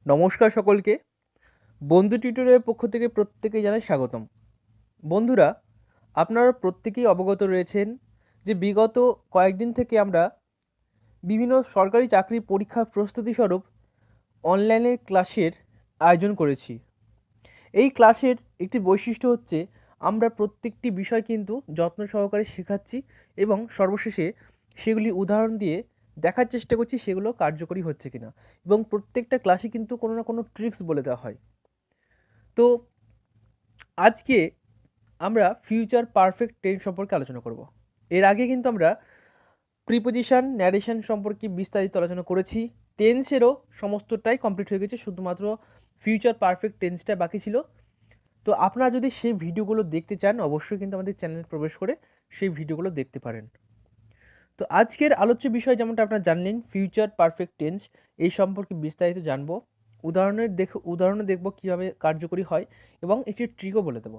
নমস্কার সকলকে। বন্ধু টিউটোরিয়ালের পক্ষ থেকে প্রত্যেকে জানাই স্বাগতম। বন্ধুরা, আপনারা প্রত্যেকেই অবগত রয়েছেন যে বিগত কয়েকদিন থেকে আমরা বিভিন্ন সরকারি চাকরির পরীক্ষার প্রস্তুতি স্বরূপ অনলাইনে ক্লাসের আয়োজন করেছি। এই ক্লাসের একটি বৈশিষ্ট্য হচ্ছে আমরা প্রত্যেকটি বিষয় কিন্তু যত্ন সহকারে শেখাচ্ছি এবং সর্বশেষে সেগুলি উদাহরণ দিয়ে দেখার চেষ্টা করছি সেগুলো কার্যকরী হচ্ছে কিনা, এবং প্রত্যেকটা ক্লাসে কিন্তু কোনো না কোনো ট্রিক্স বলে দেওয়া হয়। তো আজকে আমরা ফিউচার পারফেক্ট টেন্স সম্পর্কে আলোচনা করব। এর আগে কিন্তু আমরা প্রিপোজিশন, ন্যারেশন সম্পর্কে বিস্তারিত আলোচনা করেছি। টেন্সেরও সমস্তটাই কমপ্লিট হয়ে গেছে, শুধুমাত্র ফিউচার পারফেক্ট টেন্সটা বাকি ছিল। তো আপনারা যদি সেই ভিডিওগুলো দেখতে চান অবশ্যই কিন্তু আমাদের চ্যানেলে প্রবেশ করে সেই ভিডিওগুলো দেখতে পারেন। তো আজকের আলোচ্য বিষয় যেমনটা আপনারা জানলেন, ফিউচার পারফেক্ট টেন্স, এই সম্পর্কে বিস্তারিত জানবো। উদাহরণে দেখব কীভাবে কার্যকরী হয় এবং একটি ট্রিকও বলে দেবো।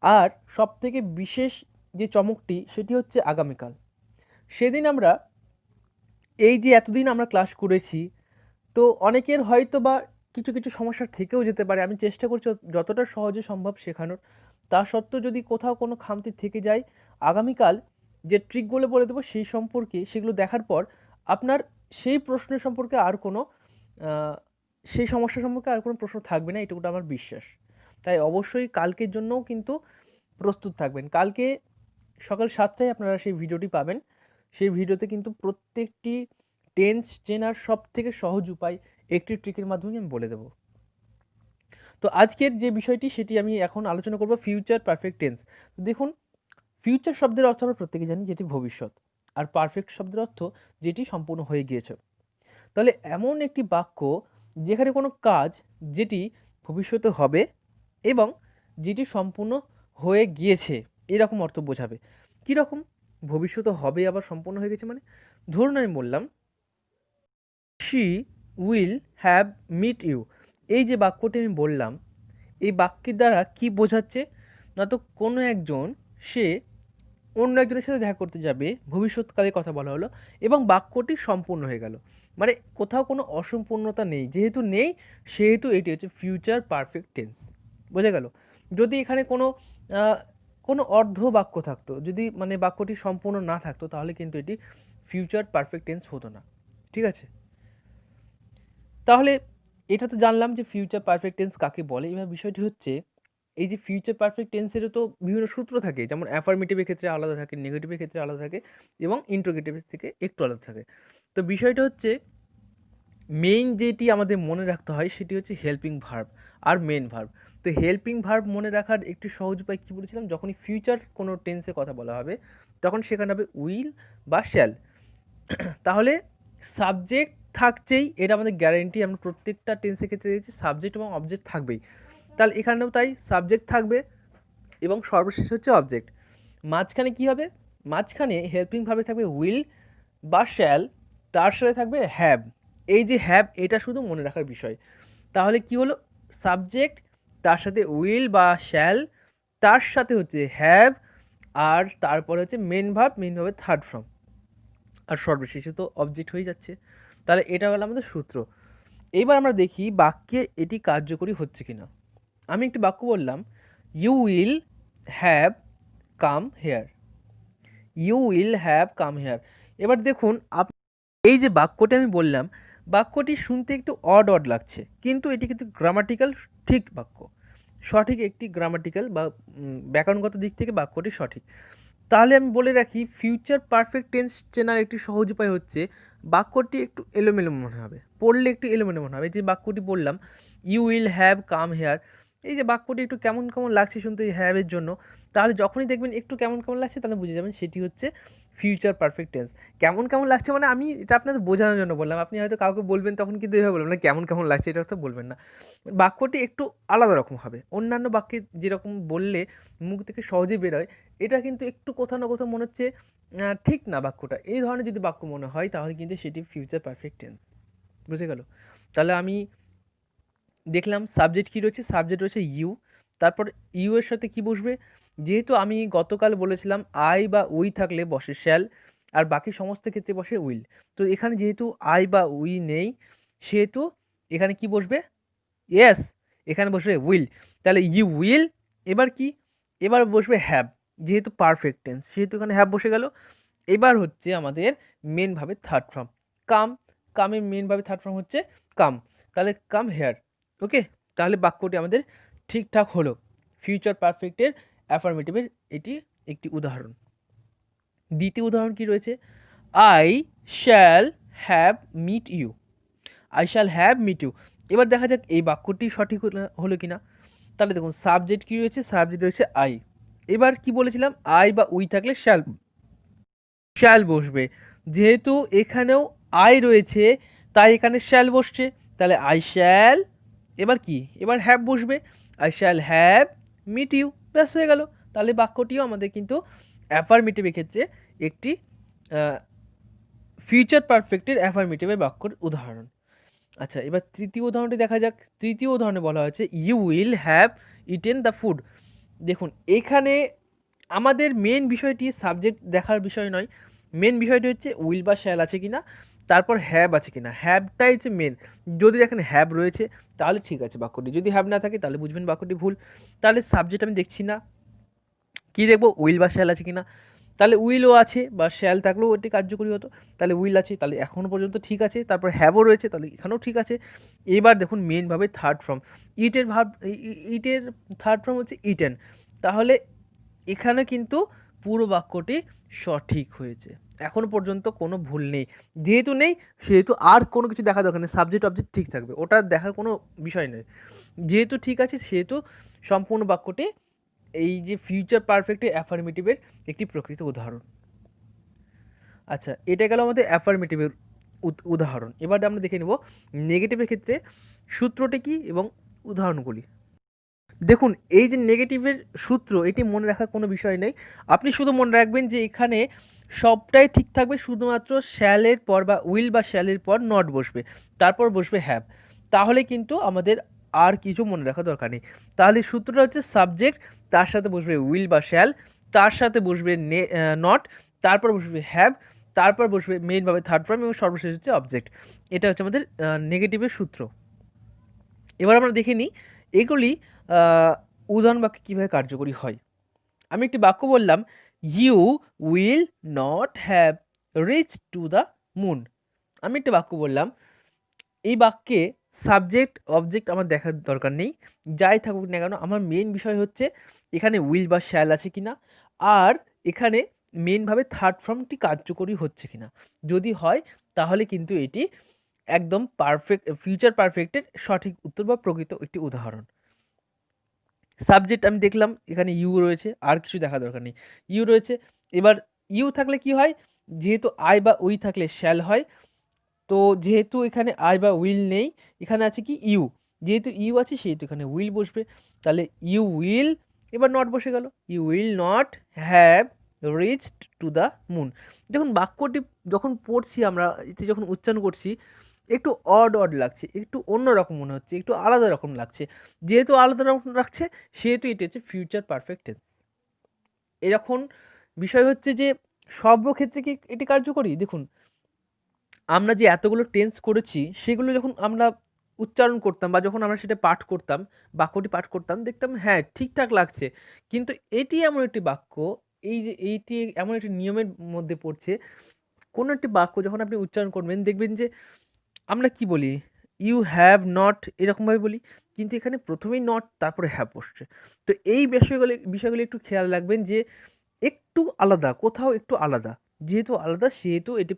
আর সবথেকে বিশেষ যে চমকটি সেটি হচ্ছে আগামীকাল। সেদিন আমরা এই যে এতদিন আমরা ক্লাস করেছি, তো অনেকের হয়তো বা কিছু কিছু সমস্যা থেকেও যেতে পারে। আমি চেষ্টা করছি যতটা সহজে সম্ভব শেখানোর। তা সত্ত্বেও যদি কোথাও কোনো খামতি থেকে যায়, আগামীকাল যে ট্রিকগুলো বলে দেবো সেই সম্পর্কে, সেগুলো দেখার পর আপনার সেই প্রশ্নের সম্পর্কে আর কোনো সেই সমস্যা সম্পর্কে আর কোনো প্রশ্ন থাকবে না, এটুকুটা আমার বিশ্বাস। তাই অবশ্যই কালকের জন্যও কিন্তু প্রস্তুত থাকবেন। কালকে সকাল 7টায় আপনারা সেই ভিডিওটি পাবেন। সেই ভিডিওতে কিন্তু প্রত্যেকটি টেন্স চেনার সবথেকে সহজ উপায় একটি ট্রিকের মাধ্যমে আমি বলে দেব। তো আজকের যে বিষয়টি সেটি আমি এখন আলোচনা করব, ফিউচার পারফেক্ট টেন্স। দেখুন, ফিউচার শব্দের অর্থ আমরা প্রত্যেকে জানি যেটি ভবিষ্যৎ, আর পারফেক্ট শব্দের অর্থ যেটি সম্পূর্ণ হয়ে গিয়েছে। তাহলে এমন একটি বাক্য যেখানে কোনো কাজ যেটি ভবিষ্যতে হবে এবং যেটি সম্পূর্ণ হয়ে গিয়েছে, এরকম অর্থ বোঝাবে। কীরকম ভবিষ্যতে হবে আবার সম্পূর্ণ হয়ে গেছে? মানে ধরুন আমি বললাম she will have met you. এই যে বাক্যটি আমি বললাম, এই বাক্যের দ্বারা কি বোঝাচ্ছে না, তো কোনো একজন সে অন্য একজনের সাথে দেখা করতে যাবে, ভবিষ্যৎকালের কথা বলা হলো এবং বাক্যটি সম্পূর্ণ হয়ে গেল। মানে কোথাও কোনো অসম্পূর্ণতা নেই, যেহেতু নেই সেহেতু এটি হচ্ছে ফিউচার পারফেক্ট টেন্স। বোঝা গেল? যদি এখানে কোনো অর্ধ বাক্য থাকতো, যদি মানে বাক্যটি সম্পূর্ণ না থাকতো, তাহলে কিন্তু এটি ফিউচার পারফেক্ট টেন্স হতো না। ঠিক আছে? তাহলে এটা তো জানলাম যে ফিউচার পারফেক্ট টেন্স কাকে বলে। এবার বিষয়টি হচ্ছে, এই যে ফিউচার পারফেক্ট টেন্সেরও তো বিভিন্ন সূত্র থাকে, যেমন অ্যাফার্মেটিভের ক্ষেত্রে আলাদা থাকে, নেগেটিভের ক্ষেত্রে আলাদা থাকে এবং ইন্ট্রোগেটিভের থেকে একটু আলাদা থাকে। তো বিষয়টা হচ্ছে, মেইন যেটি আমাদের মনে রাখতে হয় সেটি হচ্ছে হেল্পিং ভার্ব আর মেন ভার্ব। তো হেল্পিং ভার্ব মনে রাখার একটি সহজ উপায় কী বলেছিলাম, যখনই ফিউচার কোনো টেন্সের কথা বলা হবে তখন সেখানে হবে উইল বা শ্যাল। তাহলে সাবজেক্ট থাকছেই, এটা আমাদের গ্যারেন্টি। আমরা প্রত্যেকটা টেন্সের ক্ষেত্রে দেখছি সাবজেক্ট এবং অবজেক্ট থাকবেই। তাহলে এখানেও তাই, সাবজেক্ট থাকবে এবং সর্বশেষ হচ্ছে অবজেক্ট। মাঝখানে কি হবে? মাঝখানে হেল্পিং ভাবে থাকবে উইল বা শ্যাল, তার সাথে থাকবে হ্যাভ। এই যে হ্যাভ, এটা শুধু মনে রাখার বিষয়। তাহলে কি হলো? সাবজেক্ট, তার সাথে উইল বা শ্যাল, তার সাথে হচ্ছে হ্যাভ, আর তারপরে হচ্ছে মেন ভার্ব, মেন ভার্বের থার্ড ফর্ম, আর সর্বশেষে তো অবজেক্ট হয়ে যাচ্ছে। তাহলে এটা হলো আমাদের সূত্র। এইবার আমরা দেখি বাক্যে এটি কার্যকরী হচ্ছে কিনা। আমি একটি বাক্য বললাম, you will have come here. You will have come here. এবার দেখুন, এই যে বাক্যটি আমি বললাম, বাক্যটি শুনতে একটু অড লাগছে, কিন্তু এটি কিন্তু গ্রামাটিক্যাল ঠিক বাক্য, সঠিক একটি গ্রামাটিক্যাল বা ব্যাকরণগত দিক থেকে বাক্যটি সঠিক। তাহলে আমি বলে রাখি, ফিউচার পারফেক্ট টেন্স চেনার একটি সহজ উপায় হচ্ছে, বাক্যটি একটু এলোমেলো মনে হবে, পড়লে একটু এলোমেলো মনে হবে। যে বাক্যটি বললাম, you will have come here, এই যে বাক্যটি একটু কেমন কেমন লাগছে শুনতে হ্যাভের জন্য, তাহলে যখনই দেখবেন একটু কেমন কেমন লাগছে, তাহলে বুঝে যাবেন সেটি হচ্ছে ফিউচার পারফেক্ট টেন্স। কেমন কেমন লাগছে মানে আমি এটা আপনাদের বোঝানোর জন্য বললাম। আপনি হয়তো কাউকে বলবেন তখন কিন্তু এভাবে বলবেন না, কেমন কেমন লাগছে, এটা তো বলবেন না। বাক্যটি একটু আলাদা রকম হবে, অন্যান্য বাক্যে যেরকম বললে মুখ থেকে সহজেই বেরোয়, এটা কিন্তু একটু কোথাও না কোথাও মনে হচ্ছে ঠিক না বাক্যটা। এই ধরনের যদি বাক্য মনে হয় তাহলে কিন্তু সেটি ফিউচার পারফেক্ট টেন্স। বুঝে গেল? তাহলে আমি দেখলাম সাবজেক্ট কী রয়েছে, সাবজেক্ট রয়েছে ইউ, তারপর ইউ এর সাথে কি বসবে? যেহেতু আমি গতকাল বলেছিলাম আই বা উই থাকলে বসে শ্যাল, আর বাকি সমস্ত ক্ষেত্রে বসে উইল। তো এখানে যেহেতু আই বা উই নেই, সেহেতু এখানে কি বসবে? ইয়েস, এখানে বসবে উইল, তাহলে ইউ উইল, এবার কি, এবার বসবে হ্যাভ, যেহেতু পারফেক্ট টেন্স সেহেতু এখানে হ্যাভ বসে গেল। এবার হচ্ছে আমাদের মেন ভাবে থার্ড ফর্ম কাম, কামের মেন ভাবে থার্ড ফর্ম হচ্ছে কাম, তাহলে কাম হেয়ার। ওকে, তাহলে বাক্যটি আমাদের ঠিকঠাক হলো। ফিউচার পারফেক্টের অ্যাফার্মেটিভের এটি একটি উদাহরণ। দ্বিতীয় উদাহরণ কি রয়েছে, I shall have met you, I shall have met you. এবার দেখা যাক এই বাক্যটি সঠিক হলো কিনা। তাহলে দেখুন সাবজেক্ট কি রয়েছে, সাবজেক্ট রয়েছে আই। এবার কি বলেছিলাম, আই বা উই থাকলে শ্যাল, শ্যাল বসবে, যেহেতু এখানেও আই রয়েছে তাই এখানে শ্যাল বসছে, তাহলে আই শ্যাল, এবার কি, এবার হ্যাভ বসবে, I shall have met you, ব্যাস হয়ে গেল। তাহলে বাক্যটিও আমাদের কিন্তু অ্যাফার্মেটিভের ক্ষেত্রে একটি ফিউচার পারফেক্টের অ্যাফার্মেটিভের বাক্যর উদাহরণ। আচ্ছা, এবার তৃতীয় উদাহরণটি দেখা যাক। তৃতীয় উদাহরণে বলা হয়েছে you will have eaten the food. দেখুন এখানে আমাদের মেন বিষয়টি সাবজেক্ট দেখার বিষয় নয়, মেন বিষয়টি হচ্ছে উইল বা শ্যাল আছে কিনা, তারপর হ্যাভ আছে কিনা, হ্যাভটাই হচ্ছে মেন। যদি এখানে হ্যাভ রয়েছে তাহলে ঠিক আছে বাক্যটি, যদি হ্যাভ না থাকে তাহলে বুঝবেন বাক্যটি ভুল। তাহলে সাবজেক্ট আমি দেখছি না, কি দেখবো, উইল বা শ্যাল আছে কিনা, তাহলে উইলও আছে বা শ্যাল থাকলেও ওটি কার্যকরী হতো, তাহলে উইল আছে, তাহলে এখনও পর্যন্ত ঠিক আছে, তারপর হ্যাভও রয়েছে, তাহলে এখানেও ঠিক আছে। এবার দেখুন মেনভাবে থার্ড ফর্ম, ইটের ভাব, ইটের থার্ড ফর্ম হচ্ছে ইটেন, তাহলে এখানে কিন্তু পুরো বাক্যটি সঠিক হয়েছে, এখনো পর্যন্ত কোনো ভুল নেই। যেহেতু নেই সেহেতু আর কোনো কিছু দেখা দরকার নেই, সাবজেক্ট অবজেক্ট ঠিক থাকবে, ওটা দেখার কোনো বিষয় নেই। যেহেতু ঠিক আছে সেহেতু সম্পূর্ণ বাক্যটি এই যে ফিউচার পারফেক্টের অ্যাফার্মেটিভের একটি প্রকৃত উদাহরণ। আচ্ছা, এটা গেল আমাদের অ্যাফার্মেটিভের উদাহরণ। এবার আমরা দেখে নেব নেগেটিভের ক্ষেত্রে সূত্রটি কী এবং উদাহরণগুলি। দেখুন এই যে নেগেটিভের সূত্র, এটি মনে রাখার কোনো বিষয় নেই, আপনি শুধু মনে রাখবেন যে এখানে সবটাই ঠিক থাকবে, শুধুমাত্র শ্যালের পর বা উইল বা শ্যালের পর নট বসবে, তারপর বসবে হ্যাভ, তাহলে কিন্তু আমাদের আর কিছু মনে রাখা দরকার নেই। তাহলে সূত্রটা হচ্ছে সাবজেক্ট, তার সাথে বসবে উইল বা শ্যাল, তার সাথে বসবে নট, তারপর বসবে হ্যাভ, তারপর বসবে মেইনভাবে থার্ড ফর্ম এবং সর্বশেষ হচ্ছে অবজেক্ট। এটা হচ্ছে আমাদের নেগেটিভের সূত্র। এবার আমরা দেখে নিই এগুলি উদাহরণ বাক্যে কীভাবে কার্যকরী হয়। আমি একটি বাক্য বললাম, you will not have reach to the moon. আমি একটি বাক্য বললাম, এই বাক্যে সাবজেক্ট অবজেক্ট আমার দেখার দরকার নেই, যাই থাকুক না কেন, আমার মেন বিষয় হচ্ছে এখানে উইল বা শ্যাল আছে কিনা, আর এখানে মেনভাবে থার্ড ফর্মটি কার্যকরী হচ্ছে কিনা। যদি হয় তাহলে কিন্তু এটি একদম পারফেক্ট, ফিউচার পারফেক্টের সঠিক উত্তর বা প্রকৃত একটি উদাহরণ। সাবজেক্ট আমি দেখলাম এখানে ইউ রয়েছে, আর কিছু দেখা দরকার নেই, ইউ রয়েছে। এবার ইউ থাকলে কি হয়, যেহেতু আই বা উই থাকলে শ্যাল হয়, তো যেহেতু এখানে আই বা উইল নেই, এখানে আছে কি ইউ, যেহেতু ইউ আছে সেহেতু এখানে উইল বসবে, তাহলে ইউ উইল, এবার নট বসে গেল, you will not have reached to the moon. দেখুন বাক্যটি যখন পড়ছি আমরা, এটি যখন উচ্চারণ করছি একটু অড অড লাগছে, একটু অন্য রকম মনে হচ্ছে, একটু আলাদা রকম লাগছে, যেহেতু আলাদা রকম লাগছে সেহেতু এটি হচ্ছে ফিউচার পারফেক্ট টেন্স। এরকম বিষয় হচ্ছে যে সর্বক্ষেত্রে কি এটি কার্যকরী। দেখুন আমরা যে এতগুলো টেন্স করেছি সেগুলো যখন আমরা উচ্চারণ করতাম বা যখন আমরা সেটা পাঠ করতাম, বাক্যটি পাঠ করতাম, দেখতাম হ্যাঁ ঠিকঠাক লাগছে, কিন্তু এটি এমন একটি বাক্য, এই যে এইটি এমন একটি নিয়মের মধ্যে পড়ছে, কোনো একটি বাক্য যখন আপনি উচ্চারণ করবেন দেখবেন যে আমরা কি বলি, ইউ হ্যাভ নট এরকমভাবে বলি, কিন্তু এখানে প্রথমেই নট তারপরে হ্যাভ বসছে। তো এই বিষয়গুলি একটু খেয়াল রাখবেন যে একটু আলাদা, কোথাও একটু আলাদা, যেহেতু আলাদা সেহেতু এটি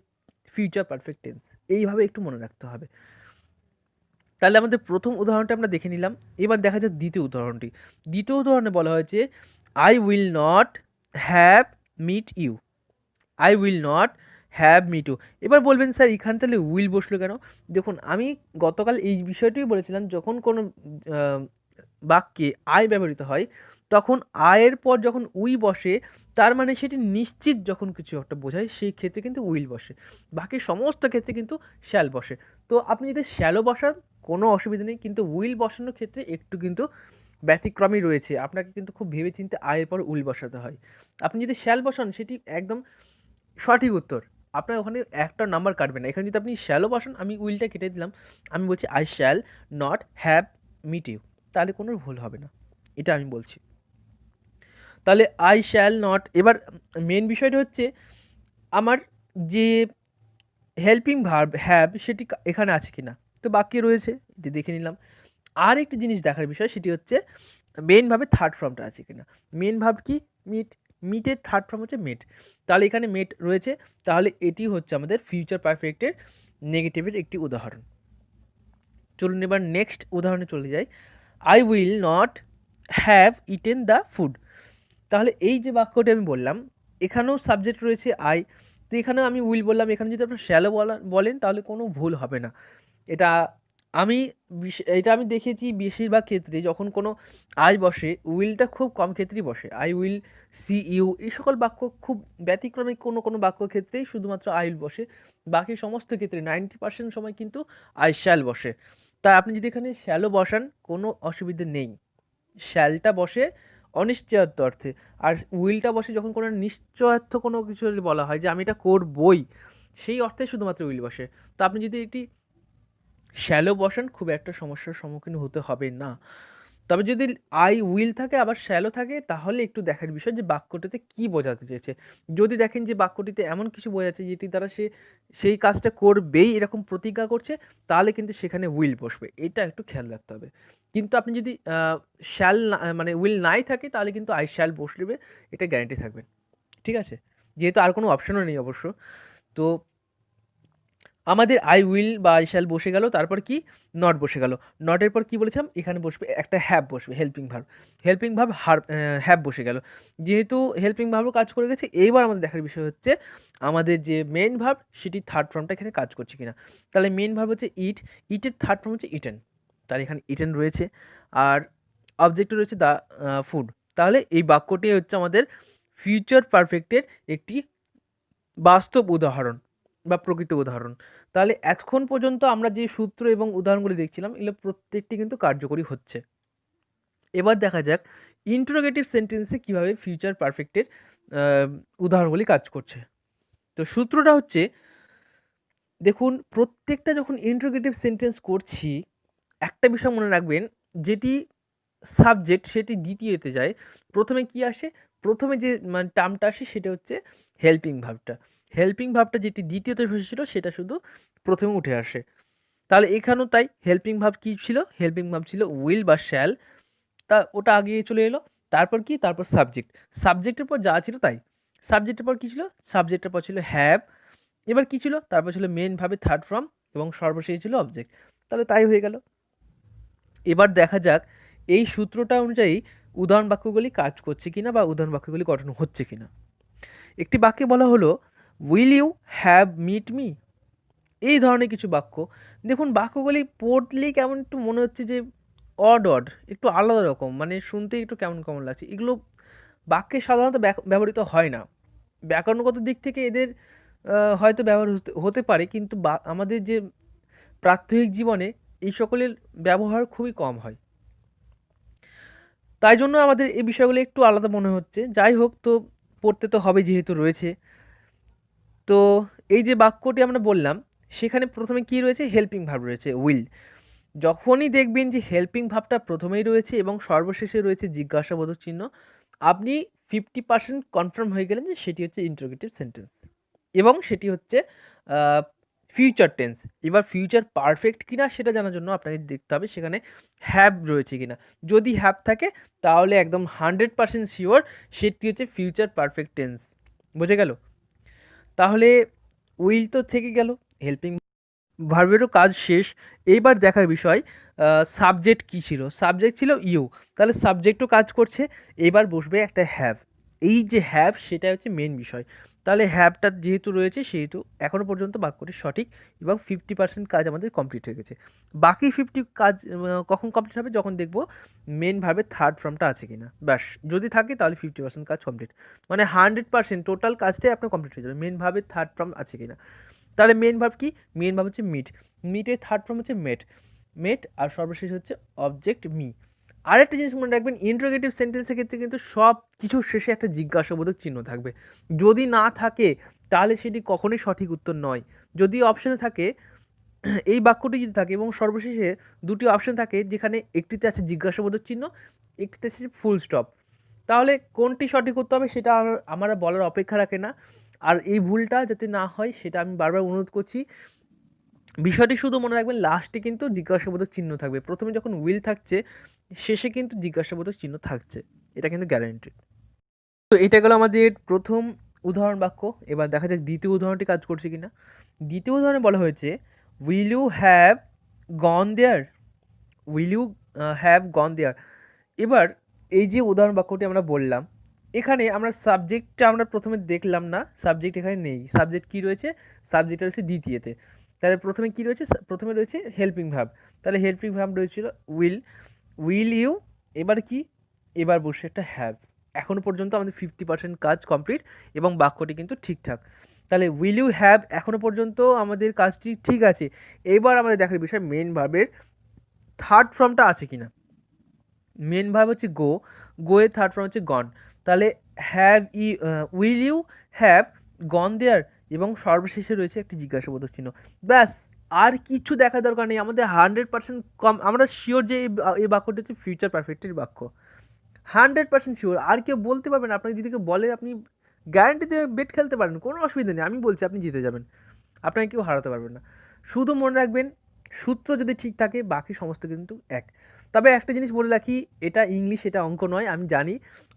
ফিউচার পারফেক্ট টেন্স, এইভাবে একটু মনে রাখতে হবে। তাহলে আমাদের প্রথম উদাহরণটা আমরা দেখে নিলাম। এবার দেখা যাক দ্বিতীয় উদাহরণটি। দ্বিতীয় উদাহরণে বলা হয়েছে I will not have met you, I will not have met you. এবার বলবেন স্যার এখানে তাহলে উইল বসলো কেন। দেখুন আমি গতকাল এই বিষয়টিই বলেছিলাম, যখন কোনো বাক্যে আই ব্যবহৃত হয় তখন আয়ের পর যখন উই বসে তার মানে সেটি নিশ্চিত যখন কিছু একটা বোঝায় সেই ক্ষেত্রে কিন্তু উইল বসে, বাকি সমস্ত ক্ষেত্রে কিন্তু শ্যাল বসে। তো আপনি যদি শ্যালও বসান কোনো অসুবিধা নেই, কিন্তু উইল বসানোর ক্ষেত্রে একটু কিন্তু ব্যতিক্রমই রয়েছে, আপনাকে কিন্তু খুব ভেবেচিন্তে আয়ের পর উইল বসাতে হয়। আপনি যদি শ্যাল বসান সেটি একদম সঠিক উত্তর, আপনার ওখানে একটা নাম্বার কাটবে না। এখানে যদি আপনি শ্যালও বসান, আমি উইলটা কেটে দিলাম, আমি বলছি I shall not have met you, তাহলে কোনো ভুল হবে না, এটা আমি বলছি। তাহলে আই শ্যাল নট, এবার মেন বিষয়টা হচ্ছে আমার যে হেল্পিং ভার্ব হ্যাভ সেটি এখানে আছে কিনা। তো বাক্যে রয়েছে, এটি দেখে নিলাম। আর একটি জিনিস দেখার বিষয়, সেটি হচ্ছে মেন ভাবে থার্ড ফর্মটা আছে কিনা। মেন ভাব কি? মিট, মিটের থার্ড ফর্ম হচ্ছে মেট, তাহলে এখানে মেট রয়েছে, তাহলে এটি হচ্ছে আমাদের ফিউচার পারফেক্টের নেগেটিভের একটি উদাহরণ। চলুন এবার নেক্সট উদাহরণে চলে যাই। I will not have eaten the food. তাহলে এই যে বাক্যটি আমি বললাম, এখানেও সাবজেক্ট রয়েছে আই, তো এখানেও আমি উইল বললাম, এখানে যদি আপনার শ্যালো বলেন তাহলে কোনো ভুল হবে না। এটা আমি এটা আমি দেখেছি বেশিরভাগ ক্ষেত্রে যখন কোনো আই বসে, উইলটা খুব কম ক্ষেত্রেই বসে। আই উইল সি ইউ এই সকল বাক্য খুব ব্যতিক্রমিক কোনো কোনো বাক্য ক্ষেত্রেই শুধুমাত্র আই উইল বসে, বাকি সমস্ত ক্ষেত্রে 90% সময় কিন্তু আই শ্যাল বসে। তাই আপনি যদি এখানে শ্যালো বসান কোনো অসুবিধে নেই। শ্যালটা বসে অনিশ্চয়ত্ব অর্থে, আর উইলটা বসে যখন কোনো নিশ্চয়ত্ব কোনো কিছু যদি বলা হয় যে আমি এটা করবই, সেই অর্থে শুধুমাত্র উইল বসে। তো আপনি যদি এটি শ্যালো বসান খুব একটা সমস্যার সম্মুখীন হতে হবে না। তবে যদি আই উইল থাকে আবার শ্যালো থাকে, তাহলে একটু দেখার বিষয় যে বাক্যটিতে কি বোঝাতে চেয়েছে। যদি দেখেন যে বাক্যটিতে এমন কিছু বোঝাচ্ছে যেটি দ্বারা সে সেই কাজটা করবেই এরকম প্রতিজ্ঞা করছে, তাহলে কিন্তু সেখানে উইল বসবে, এটা একটু খেয়াল রাখতে হবে। কিন্তু আপনি যদি শ্যাল মানে উইল নাই থাকে, তাহলে কিন্তু আই শ্যাল বসবে, এটা গ্যারান্টি থাকবে। ঠিক আছে, যেহেতু আর কোনো অপশনও নেই অবশ্য। তো আমাদের আই উইল বা আই শ্যাল বসে গেল, তারপর কি? নট বসে গেল। নটের পর কি বলেছিলাম? এখানে বসবে একটা হ্যাভ বসবে, helping verb. Helping verb have বসে গেল। যেহেতু হেল্পিং ভার্বও কাজ করে গেছে, এইবার আমাদের দেখার বিষয় হচ্ছে আমাদের যে মেন ভার্ব সেটি থার্ড ফর্মটা এখানে কাজ করছে কিনা। তাহলে মেন ভার্ব হচ্ছে ইট, ইটের থার্ড ফর্ম হচ্ছে ইটেন, তাহলে এখানে ইটেন রয়েছে, আর অবজেক্টে রয়েছে দ্য ফুড। তাহলে এই বাক্যটি হচ্ছে আমাদের ফিউচার পারফেক্টের একটি বাস্তব উদাহরণ বা প্রকৃত উদাহরণ। তাহলে এতক্ষণ পর্যন্ত আমরা যে সূত্র এবং উদাহরণগুলি দেখছিলাম, এগুলো প্রত্যেকটি কিন্তু কার্যকরী হচ্ছে। এবার দেখা যাক ইন্টারোগেটিভ সেন্টেন্সে কিভাবে ফিউচার পারফেক্টের উদাহরণগুলি কাজ করছে। তো সূত্রটা হচ্ছে, দেখুন প্রত্যেকটা যখন ইন্টারোগেটিভ সেন্টেন্স করছি, একটা বিষয় মনে রাখবেন, যেটি সাবজেক্ট সেটি দ্বিতীয়তে যায়, প্রথমে কি আসে? প্রথমে যে মানে টার্মটা আসে সেটা হচ্ছে হেল্পিং ভার্বটা। হেল্পিং ভার্বটা যেটি দ্বিতীয়তে বসেছিল সেটা শুধু প্রথমে উঠে আসে। তাহলে এখানেও তাই, হেল্পিং ভার্ব কি ছিল? হেল্পিং ভার্ব ছিল উইল বা শ্যাল, তা ওটা আগে চলে এলো। তারপর কি? তারপর সাবজেক্ট, সাবজেক্টের পর যা ছিল তাই। সাবজেক্টের পর কি ছিল? সাবজেক্টের পর ছিল হ্যাভ। এবার কি ছিল? তারপর ছিল মেন ভাবে থার্ড ফর্ম, এবং সর্বশেষ ছিল অবজেক্ট। তাহলে তাই হয়ে গেল। এবার দেখা যাক এই সূত্রটা অনুযায়ী উদাহরণ বাক্যগুলি কাজ করছে কিনা বা উদাহরণ বাক্যগুলি গঠন হচ্ছে কিনা। একটি বাক্যে বলা হলো will you have met me, এই ধরনের কিছু বাক্য। দেখুন বাক্যগুলি পড়লেই কেমন একটু মনে হচ্ছে যে অড অড, একটু আলাদা রকম, মানে শুনতে একটু কেমন কেমন লাগছে। এগুলো বাক্যে সাধারণত ব্যবহৃত হয় না। ব্যাকরণগত দিক থেকে এদের হয়তো ব্যবহার হতে পারে, কিন্তু আমাদের যে প্রাত্যহিক জীবনে এই সকলের ব্যবহার খুবই কম হয়। তাই জন্য আমাদের এই বিষয়গুলো একটু আলাদা মনে হচ্ছে। যাই হোক, তো পড়তে তো হবে যেহেতু রয়েছে। তো এই যে বাক্যটি আমরা বললাম, সেখানে প্রথমে কি রয়েছে? হেল্পিং ভার্ব রয়েছে উইল। যখনই দেখবেন যে হেল্পিং ভার্বটা প্রথমেই রয়েছে এবং সর্বশেষে রয়েছে জিজ্ঞাসাবোধক চিহ্ন, আপনি 50% কনফার্ম হয়ে গেলেন যে সেটি হচ্ছে ইন্টারোগেটিভ সেন্টেন্স, এবং সেটি হচ্ছে ফিউচার টেন্স। এবার ফিউচার পারফেক্ট কিনা সেটা জানার জন্য আপনাকে দেখতে হবে সেখানে হ্যাভ রয়েছে কিনা। যদি হ্যাভ থাকে তাহলে একদম 100% শিওর সেটি হচ্ছে ফিউচার পারফেক্ট টেন্স। বুঝে গেল? তাহলে উইল তো থেকে গেল, হেল্পিং ভার্বেরও কাজ শেষ। এইবার দেখার বিষয় সাবজেক্ট কী ছিল? সাবজেক্ট ছিল ইউ, তাহলে সাবজেক্টও কাজ করছে। এবার বসবে একটা হ্যাভ। এই যে হ্যাভ সেটা হচ্ছে মেন বিষয়। তাহলে হ্যাভটা যেহেতু রয়েছে সেহেতু এখনও পর্যন্ত বাক্যটি সঠিক, এবং 50% কাজ আমাদের কমপ্লিট হয়ে গেছে। বাকি 50 কাজ কখন কমপ্লিট হবে? যখন দেখব মেন ভার্বের থার্ড ফর্মটা আছে কিনা। ব্যাস, যদি থাকে তাহলে 50% কাজ কমপ্লিট, মানে 100% টোটাল কাজটাই আপনার কমপ্লিট হয়ে যাবে, মেন ভার্বের থার্ড ফর্ম আছে কিনা। তাহলে মেন ভার্ব কি? মেন ভার্ব হচ্ছে মিট, মিটের থার্ড ফর্ম হচ্ছে মেট, মেট, আর সর্বশেষ হচ্ছে অবজেক্ট মি। আরেকটা জিনিস মনে রাখবেন, ইন্টারোগেটিভ সেন্টেন্সের ক্ষেত্রে কিন্তু সব কিছুর শেষে একটা জিজ্ঞাসাবোধক চিহ্ন থাকবে। যদি না থাকে তাহলে সেটি কখনোই সঠিক উত্তর নয়। যদি অপশনে থাকে এই বাক্যটি যদি থাকে এবং সর্বশেষে দুটি অপশন থাকে যেখানে একটিতে আছে জিজ্ঞাসাবোধক চিহ্ন, একটিতে আছে ফুল স্টপ, তাহলে কোনটি সঠিক করতে হবে সেটা আমার বলার অপেক্ষা রাখে না। আর এই ভুলটা যাতে না হয় সেটা আমি বারবার অনুরোধ করছি। বিষয়টি শুধু মনে রাখবেন, লাস্টে কিন্তু জিজ্ঞাসাবোধক চিহ্ন থাকবে, প্রথমে যখন উইল থাকছে শেষে কিন্তু জিজ্ঞাসাবোধক চিহ্ন থাকছে, এটা কিন্তু গ্যারান্টি। তো এটা গেল আমাদের প্রথম উদাহরণ বাক্য। এবার দেখা যাক দ্বিতীয় উদাহরণটি কাজ করছে কিনা। দ্বিতীয় উদাহরণে বলা হয়েছে will you have gone there, will you have gone there. এবার এই যে উদাহরণ বাক্যটি আমরা বললাম, এখানে আমরা সাবজেক্টটা আমরা প্রথমে দেখলাম না, সাবজেক্ট এখানে নেই। সাবজেক্ট কি রয়েছে? সাবজেক্টটা রয়েছে দ্বিতীয়তে। তাহলে প্রথমে কি রয়েছে? প্রথমে রয়েছে হেল্পিং ভার্ব, তাহলে হেল্পিং ভার্ব রয়েছিল উইল, উইল ইউ, এবার কি, এবার বসে একটা হ্যাভ। এখনো পর্যন্ত আমাদের 50% কাজ কমপ্লিট এবং বাক্যটি কিন্তু ঠিকঠাক। তাহলে উইল ইউ হ্যাভ এখনো পর্যন্ত আমাদের কাজটি ঠিক আছে। এবার আমাদের দেখার বিষয় মেন ভার্বের থার্ড ফর্মটা আছে কিনা। মেন ভার্ব হচ্ছে গো, গো এর থার্ড ফর্ম হচ্ছে গন। তাহলে have you, will you have gone there এবং সর্বশেষে রয়েছে একটি জিজ্ঞাসাবোধক চিহ্ন। ব্যাস, আর কিছু দেখা দরকার নেই। আমাদের 100% কম, আমরা শিওর যে এই বাক্যটি হচ্ছে ফিউচার পারফেক্টের বাক্য, 100% শিওর। আর কেউ বলতে পারবেন, আপনাকে যদি কেউ বলে আপনি গ্যারান্টি দিয়ে বেট খেলতে পারেন, কোনো অসুবিধা নেই। আমি বলছি আপনি জিতে যাবেন, আপনাকে কেউ হারাতে পারবেন না। শুধু মনে রাখবেন সূত্র যদি ঠিক থাকে বাকি সমস্ত কিন্তু এক। তবে একটা জিনিস বলে রাখি, এটা ইংলিশ, এটা অঙ্ক নয়। আমি জানি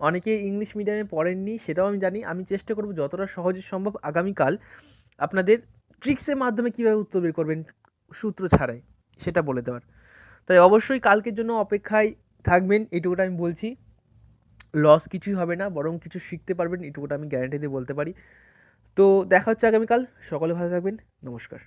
অনেকে ইংলিশ মিডিয়ামে পড়েননি, সেটাও আমি জানি। আমি চেষ্টা করব যতটা সহজে সম্ভব আগামীকাল আপনাদের ট্রিক্সের মাধ্যমে কীভাবে উত্তর বের করবেন সূত্র ছাড়াই সেটা বলে দেওয়ার। তাই অবশ্যই কালকের জন্য অপেক্ষায় থাকবেন, এটুকুটা আমি বলছি। লস কিছুই হবে না, বরং কিছু শিখতে পারবেন, এটুকুটা আমি গ্যারান্টি দিয়ে বলতে পারি। তো দেখা হচ্ছে আগামীকাল। সকলে ভালো থাকবেন। নমস্কার।